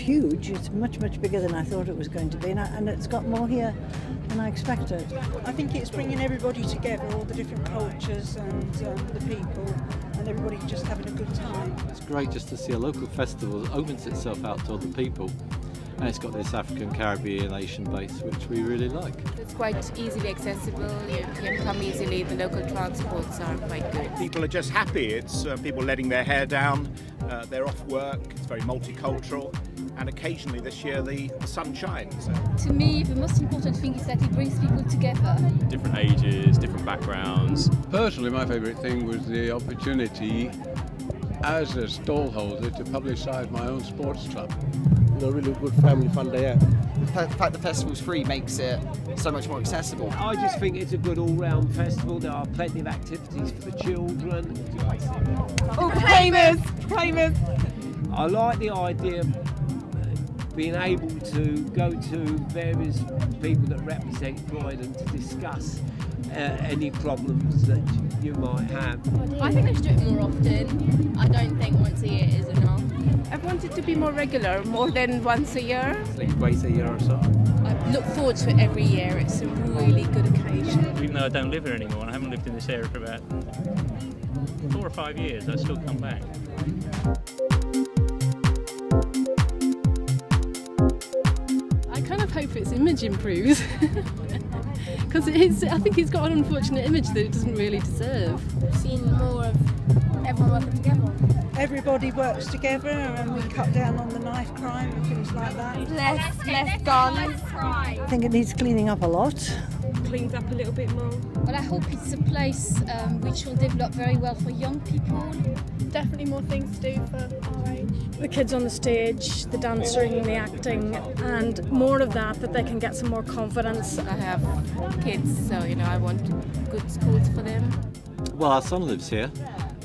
huge. It's much, much bigger than I thought it was going to be, and it's got more here than I expected. I think it's bringing everybody together, all the different cultures and the people, and everybody just having a good time. It's great just to see a local festival that opens itself out to other people, and it's got this African, Caribbean, Asian base, which we really like. It's quite easily accessible, you can come easily, the local transports are quite good. People are just happy. It's people letting their hair down, they're off work, it's very multicultural, and occasionally this year the sun shines. To me, the most important thing is that it brings people together. Different ages, different backgrounds. Personally, my favourite thing was the opportunity as a stall holder to publicise my own sports club. Really good family fun day out. The fact the festival's free makes it so much more accessible. I just think it's a good all-round festival. There are plenty of activities for the children. Oh, claimers! Claimers! I like the idea of being able to go to various people that represent Croydon to discuss any problems that you might have. I think they should do it more often. I don't think once a year is enough. I want it to be more regular, more than once a year. Like twice a year or so. I look forward to it every year. It's a really good occasion. Even though I don't live here anymore and I haven't lived in this area for about 4 or 5 years, I still come back. I kind of hope its image improves. Because I think it's got an unfortunate image that it doesn't really deserve. I've seen more of everyone working together. Everybody works together and we cut down on the knife crime and things like that. Less guns. I think it needs cleaning up a lot. Cleans up a little bit more. Well, I hope it's a place which will develop very well for young people. Definitely more things to do for our age. The kids on the stage, the dancing, the acting, and more of that they can get some more confidence. I have kids, so I want good schools for them. Well, our son lives here.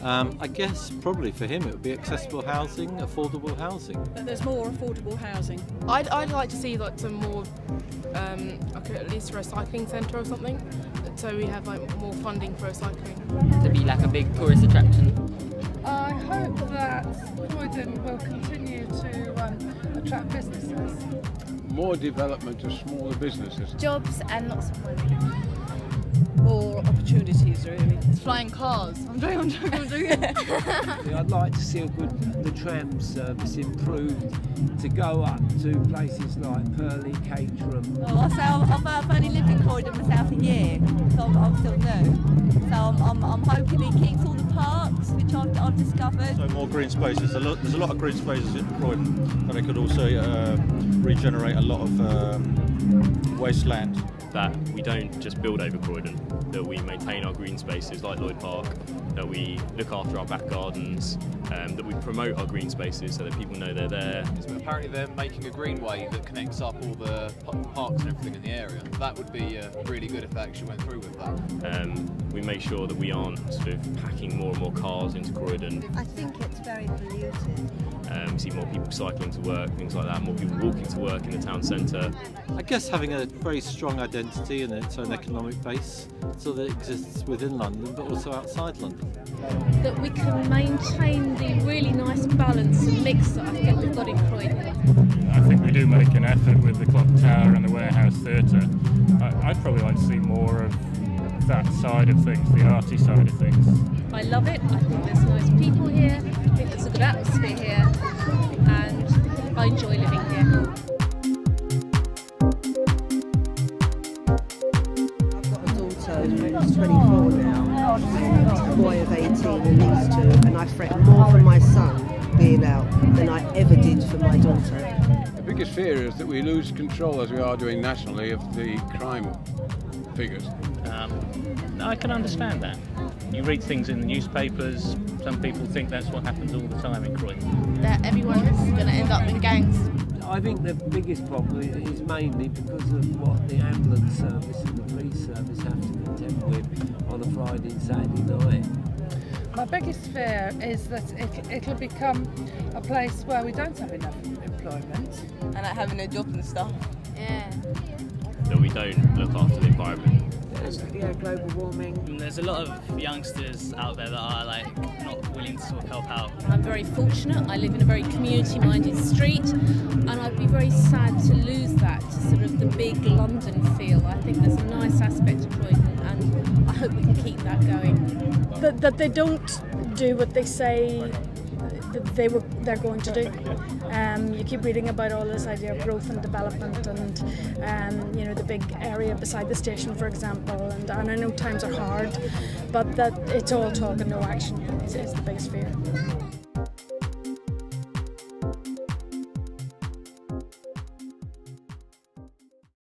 I guess probably for him it would be accessible housing, affordable housing. There's more affordable housing. I'd like to see some more, at least a recycling centre or something, so we have more funding for recycling. To be like a big tourist attraction. I hope that Croydon will continue to attract businesses. More development of smaller businesses. Jobs and lots of money. More opportunities, really. Flying cars. I'm doing it. I'd like to see the tram service improved to go up to places like Purley, Caterham. Well, I've only lived in Croydon myself a year, so I'm still new. So I'm hoping it keeps all the parks, which I've discovered. So more green spaces. There's a lot of green spaces in Croydon, but they could also regenerate a lot of wasteland. That we don't just build over Croydon, that we maintain our green spaces like Lloyd Park, that we look after our back gardens, that we promote our green spaces so that people know they're there. Apparently they're making a greenway that connects up all the parks and everything in the area. That would be really good if they actually went through with that. We make sure that we aren't sort of packing more and more cars into Croydon. I think it's very polluted. We see more people cycling to work, things like that, more people walking to work in the town centre. I guess having a very strong identity and its own economic base, so that it exists within London but also outside London. That we can maintain the really nice balance and mix that I think we've got in Croydon. I think we do make an effort with the Clock Tower and the Warehouse Theatre. I'd probably like to see more of that side of things, the arty side of things. I love it. I think there's nice people here. I think there's a good atmosphere here, and I enjoy living here. I've got a daughter who's 24 now, and a boy of 18 and these two, and I fret more for my son being out than I ever did for my daughter. The biggest fear is that we lose control, as we are doing nationally, of the crime figures. I can understand that. You read things in the newspapers, some people think that's what happens all the time in Croydon. That everyone's going to end up in gangs. I think the biggest problem is mainly because of what the ambulance service and the police service have to contend with on a Friday and Saturday night. My biggest fear is that it'll become a place where we don't have enough employment. And like having a job and stuff. Yeah. That we don't look after the environment. Global warming. There's a lot of youngsters out there that are not willing to sort of help out. I'm very fortunate. I live in a very community-minded street, and very sad to lose that, to sort of the big London feel. I think there's a nice aspect to Croydon, and I hope we can keep that going. That they don't do what they say that they're going to do. You keep reading about all this idea of growth and development, and you know, the big area beside the station, for example. And I know times are hard, but that it's all talk and no action is the biggest fear.